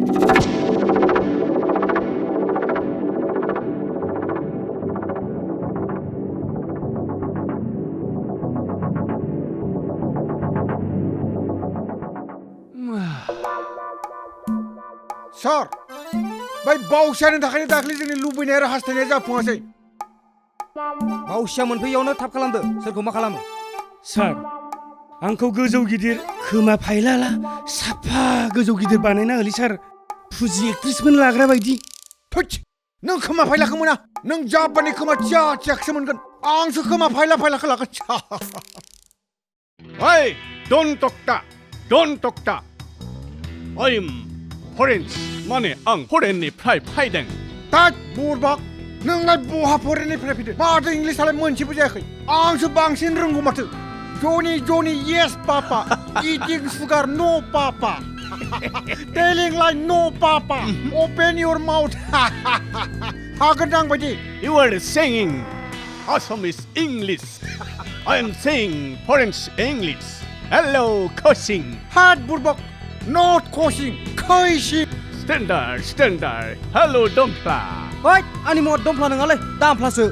Sir, बै बावसियानि थाखायनो दाख्लै जोंनि लुबैनाय आरो हास्थायनाया जाफुङासै। बावसिया मोनफैयावनो थाब खालामदो। सोरखौ मा खालामो? सार, आंखौ गोजौ गिदिर खोमा फायलाला साफा गोजौ गिदिर बानायना होलै सार। फुजि एक्ट्रिसमोन लाग्रा बायदि। थोच, नों खोमा फायलाखौ मोना। नों जापाननि खोमा थिया थियाखौसो मोनगोन। आंसो खोमा फायलाखौ लागोन। Hey, don't talk that. I'm foreign. माने आं फरेननिफ्राय फैदों। तात बुरबाक, नोंलाय बहा फरेननिफ्राय फैदों? माथो इंलिसालाय मोनसेबो जायाखै? आंसो बांसिन रोंगौ माथो। Johnny, yes papa. Eating sugar, no papa. Telling lie, no papa. Open your mouth. हागोन आं बायदि। You are saying Assamese English. I am saying foreign English. Hello, coaching. हात बुरबाक, not coaching, coaching. Standard. Hello, Dompla. होय, आंनि महर दमफ्ला नङालै, दामफ्लासो।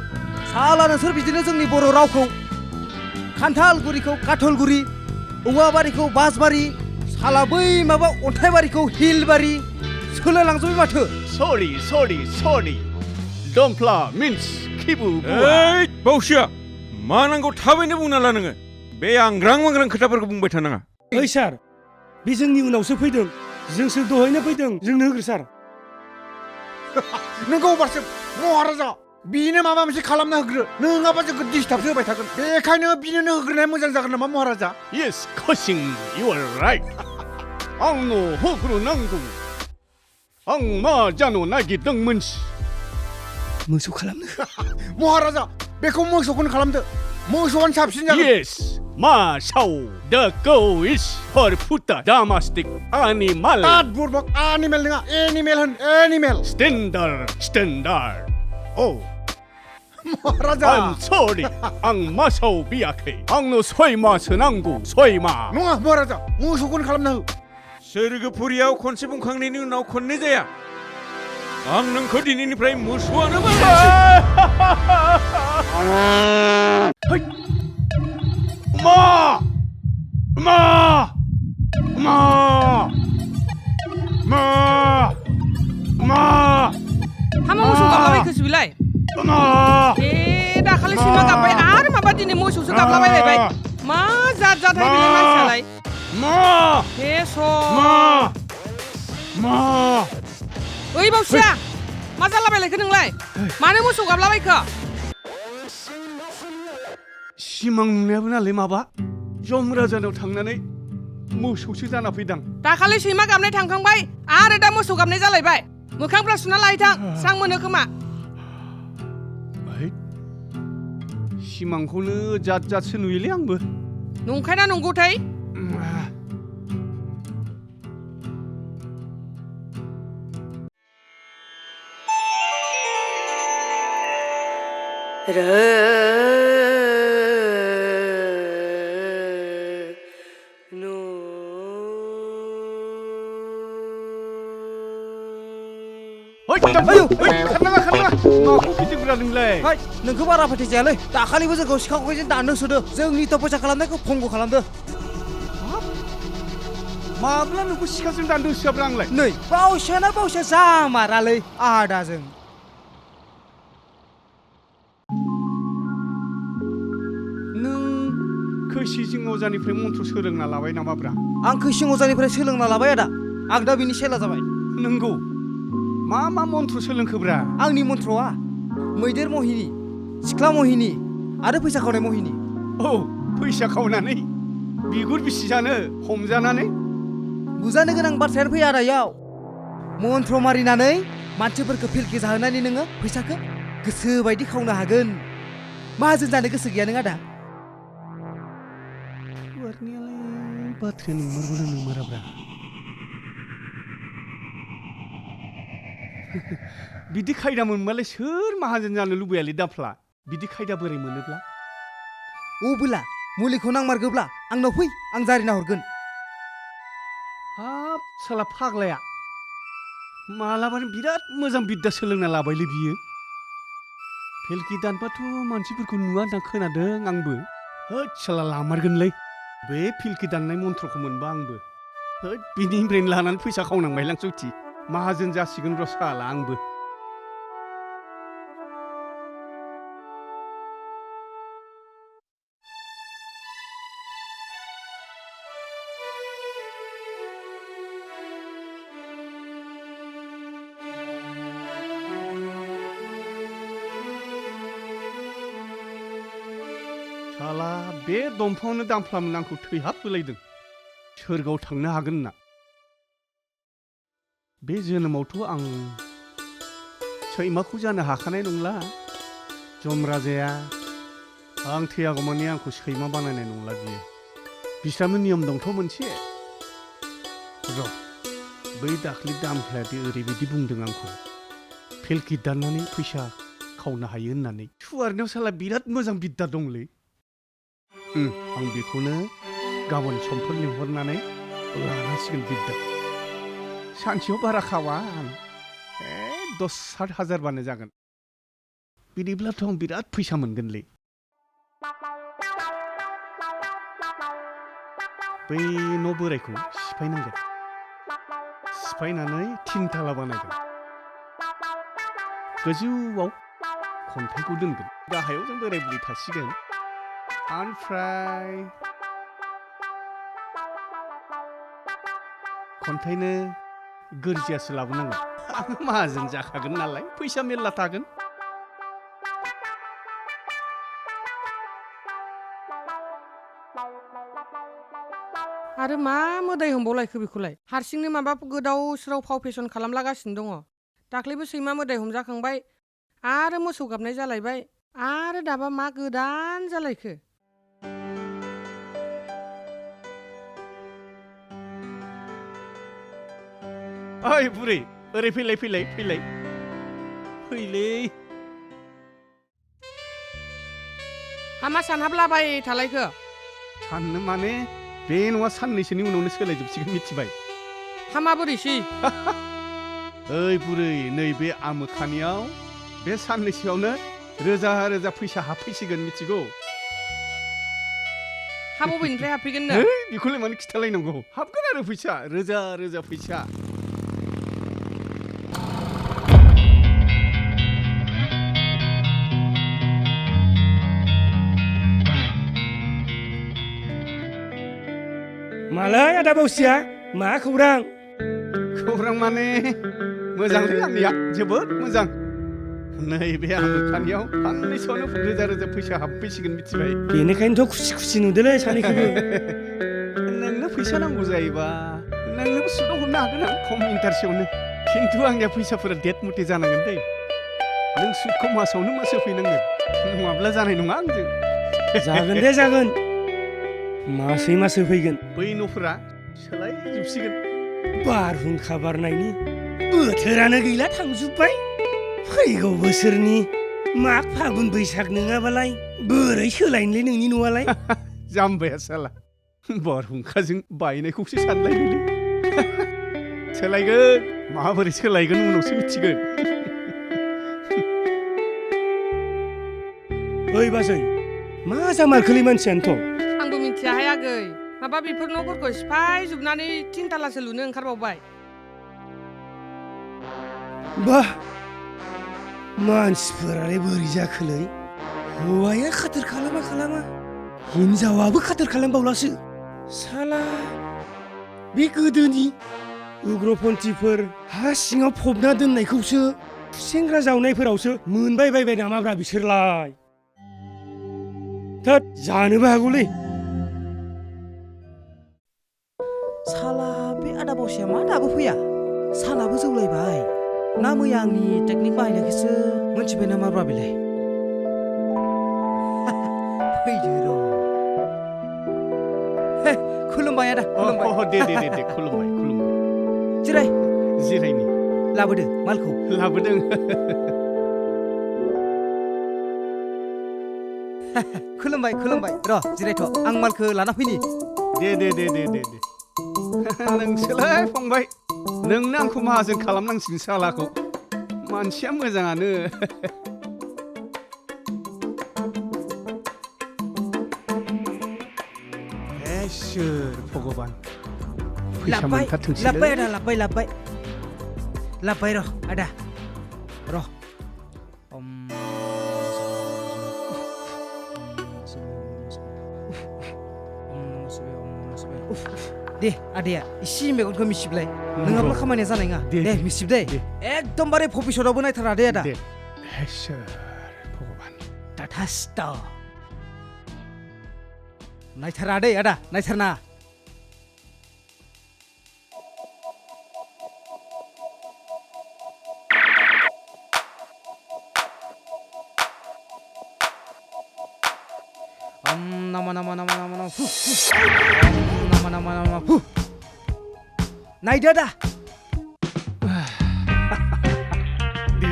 साला नोंसोर बिदिनो जोंनि बर' रावखौ खान्थालगुरिखौ काथलगुरि, औवाबारिखौ बासबारि, साला बै माबा अन्थाइबारिखौ हिलबारि सोलायलांजोबबाय माथो। Sorry. Dompla means kibu buah. ओइ बावसिया, मा नांगौ थाबैनो बुंना ला नोङो। बे आंग्रां मांग्रां खोथाफोरखौ बुंबाय थानाङा। ओइ सार, बे जोंनि उनावसो फैदों। जोंसो दहायनो फैदों। जोंनो होग्रो सार। नोंखौ बारसो महाराजा। बिनो माबा मोनसे खालामना होग्रो। नोङाबा जोंखौ डिस्टार्बसो होबाय थागोन। बेखायनो बिनो होग्रोनाया मोजां जागोन नामा महाराजा? Yes, coaching. You are right. आंनो होग्रोनांगौ। आं मा जानो नागिरदोंमोन? मोसौ खालामनो। महाराजा, बेखौ मोसौखौनो खालामदो। मोसौआनो साबसिन जागोन। Yes, Masau. The cow is for puta domestic animal. तात बुरबाक, एनिमेल नङा, एनिमेल होन, animal. Standard. Oh, Maharaja. I'm sorry. आं मासाव बियाखै। आंनो 6 मासो नांगौ। 6 मा। नङा महाराजा, मोसौखौनो खालामना हो। सोरगोफुरियाव खनसे बुंखांनायनि उनाव खननै जाया। आं नोंखौ दिनैनिफ्राय मोसौआनो बानायसै। हामा मोसौ गाबलाबायखोसो बिलाय? दाखालि सैमा गाबबाय आरो माबा दिनै मोसौसो गाबलाबायलायबाय। मा जाथाय बिलाय मानसियालाय? ओइ बावसिया, मा जालाबायलायखो नोंलाय? मानो मोसौ गाबलाबायखो? सिमां नुनायाबो नालाय माबा जम राजानाव थांनानै मोसौसो जाना फैदां। दाखालि सैमा गाबनाय थांखांबाय आरो दा मोसौ गाबनाय जालायबाय। मोखांफ्रा सुना लाहैथां, स्रां मोनो खोमा। सिमांखौनो जातसो नुयोलै आंबो। नंखायना नंगौथाय? खारनाङा माखौ गिदिंग्रा नोंलाय? होय, नोंखौ बारा फोथायजायालै। दाखालिबो जोंखौ सिखा खंखाइजों दाननो सोदो। जोंनि तपस्या खालामनायखौ भंग खालामदो। माब्ला नोंखौ सिखाजों दानदों होसोआब्रा आंलाय? नै बावसिया जामारालै आदाजों। नों खैसिजिं अजानिफ्राय मन्त्र सोलोंना लाबाय नामाब्रा? आं खैसिं अजानिफ्राय सोलोंना लाबाय आदा। आं दा बिनि सेला जाबाय। नंगौ। मा मन्त्र सोलोंखोब्रा? आंनि मन्त्रआ मैदेर महिनी, सिख्ला महिनी आरो फैसा खावनाय महिनी। औ, फैसा खावनानै बिगुर बिसि जानो हमजानानै? बुजानो गोनां बाथ्रायानो फैया आदायाव। मन्त्र मारिनानै मानसिफोरखौ फिल्के जाहोनानै नोङो फैसाखौ गोसो बायदि खावनो हागोन। माहाजोन जानो गोसो गैया नों आदा? बाथ्राया नंमारगौना नंमाराब्रा? बिदि खायदा मोनबालाय सोर माहाजोन जानो लुबैयालै दाफ्ला? बिदि खायदा बोरै मोनोब्ला? अबोला मुलिखौ नांमारगोब्ला आंनाव फै, आं जारिना हरगोन। हाब साला फाग्लाया मालाबानो बिराद मोजां बिद्दा सोलोंना लाबायलै बियो फेलखि दानबाथ' मानसिफोरखौ नुवा होनना खोनादों आंबो होद साला लामारगोनलै बे फिलखि दाननाय मन्त्रखौ मोनबा आंबो होद बिनिफ्रायनो लानानै फैसा खावनांबायलां सौथि माहाजोन जासिगोन र' साला आंबो साला बे दंफांनो दांफ्लामनो आंखौ थैहाब होलायदों सोरगोआव थांनो हागोन होनना बे जोनोमावथ' आं सैमाखौ जानो हाखानाय नंला जम राजाया आं थैयागौमानि आंखौ सैमा बानायनाय नंला बियो बिस्राबो नियम दंथ' मोनसे र' बै दाख्लै दामफ्लायादि ओरैबायदि बुंदों आंखौ फेलखि दाननानै फैसा खावनो हायो होननानै सुवारनायाव साला बिराद मोजां बिद्दा दंलै आं बेखौनो गाबोन समफोर लिंहरनानै लानांसिगोन बिद्दा सानसेयाव बारा खावा आं 10-7 हाजारबानो जागोन बिदिब्लाथ' आं बिराद फैसा मोनगोनलै बै न' बोरायखौ सिफायनांगोन सिफायनानै 3 थाला बानायगोन गोजौआव खन्थाइखौ दोनगोन गाहायाव जों बोराय बुरै थासिगोन ओमफ्राय खन्थाइनो गोरजियासो लाबोनांगोन आं माहाजोन जाखागोन नालाय फैसा मेरला थागोन आरो मा मोदाय हमबावलायखो बेखौलाय हारसिंनो माबा गोदाव सोराव फाव फेसन खालामलागासिनो दङ दाख्लैबो सैमा मोदाय हमजाखांबाय आरो मोसौ गाबनाय जालायबाय आरो दाबा मा गोदान जालायखो ओइ बुरै ओरै फैलाय फैलाय फैलाय फैलै हामा सानहाबलाबाय थालायखो साननो माने बे न'आ साननैसोनि उनावनो सोलायजोबसिगोन मिथिबाय हामा बोरैसै ओइ बुरै नैबे आमोखानियाव बे साननैसोआवनो रोजा रोजा फैसा हाबफैसिगोन मिथिगौ हा बबेनिफ्राय हाबफैगोन नो बेखौलाय मानो खिथालायनांगौ हाबगोन आरो फैसा रोजा रोजा फैसा मालाय आदा बावसिया मा खौरां खौरां माने मोजांलै आंनिया जोबोद मोजां नैबे आमोखानियाव साननैसोआवनो रोजा रोजा फैसा हाबफैसिगोन मिथिबाय बेनिखायनोथ' खुसि खुसि नुदोलै सानैखौबो नोंनो फैसा नांगौ जायोबा नोंनोबो सुदआव हरनो हागोन आं खम इन्टारेस्टआवनो खिन्थु आंनिया फैसाफोरा डेट मथे जानांगोन दै नों सुदखौ मासावनो मास होफैनांगोन नङाब्ला जानाय नङा आंजों जागोन दे जागोन मासै मास होफैगोन बै न'फोरा सोलायजोबसिगोन बारहुंखा बारनायनि बोथोरानो गैला थांजोब्बाय फैगौ बोसोरनि माग फागुन बैसाग नङाबालाय बोरै सोलायनोलै नोंनि न'आलाय जाम्बाया साला बारहुंखाजों बायनायखौसो सानलायलै सोलायगोन माबोरै सोलायगोन उनावसो मिथिगोन ओइ बाजै मा जामारखोलै मानसियानोथ' आंबो मिथियाहाय आगै माबा बेफोर न'फोरखौ सिफायजोबनानै 3 थालासो लुनो ओंखारबावबाय बा मानसिफोरालाय बोरै जाखोलै हौवाया खाथार खालामा हिनजावाबो खाथार खालामबावलासो साला बे गोदोनि उग्रपन्थिफोर हा सिङाव फबना दोननायखौसो सेंग्रा जावनायफोरावसो मोनबाय बायबाय नामाब्रा बिसोरलाय थोद जानोबो हागौलै साला बे आदा बावसिया मा दाबो फैया सानाबो जौलायबाय ना मैया आंनि टेकनिक बाहायनायखौसो मोनथिबाय नामाब्रा बेलाय फैदो र' खुलुमबाय आदा खुलुमबाय दे खुलुमबाय जिराय जिरायनि लाबोदो मालखौ लाबोदों खुलुमबाय र' जिरायथ' आं मालखौ लाना फैनि दे नोंसोरलाय फंबाय नोंनो आंखौ माहाजोन खालामनांसिगोन सालाखौ मानसिया मोजाङानो इसोर भगबान फैसा लाबबाय मोनथारथोंसैलै आदा लाबबाय र' आदा र' दे आदाया इसे मेगनखौ मिसिबलाय नङाब्ला खामानिया जानाय नङा दे, दे दे, मिसिब दे दे। एकदमबारे भबिष्यतआवबो नायथारा दे आदा दे इसोर भगबान ताथास्थ नायथारा दे आदा नायथारना nama nama nama nama nama nama nama nama नायदो आदा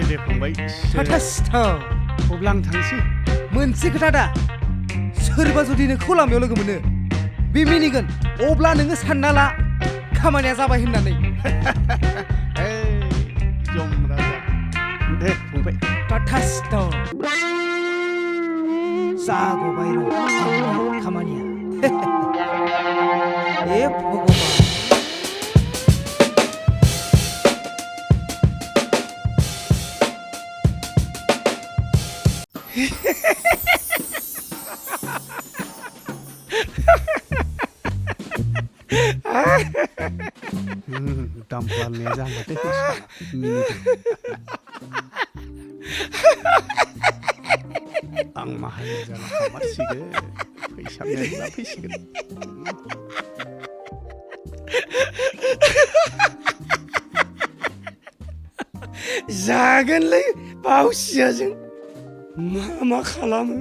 दे फंबाय ताथास्थ अब्ला आं थांसै मोनसे खोथा दा सोरबा जुदि नोंखौ लामायाव लोगो मोनो बे मिनिगोन अब्ला नोङो सानना ला खामानिया जाबाय होननानै जम राजा दे फंबाय ताथास्थ जागबाय र' जोंनि खामानिया ए भगबान दामफ्लाननाया जामारदो आं माहाजोन जाना थामारसिगोन फैसा मेरला फैसिगोन जागोनलै बावसियाजों मा खालामो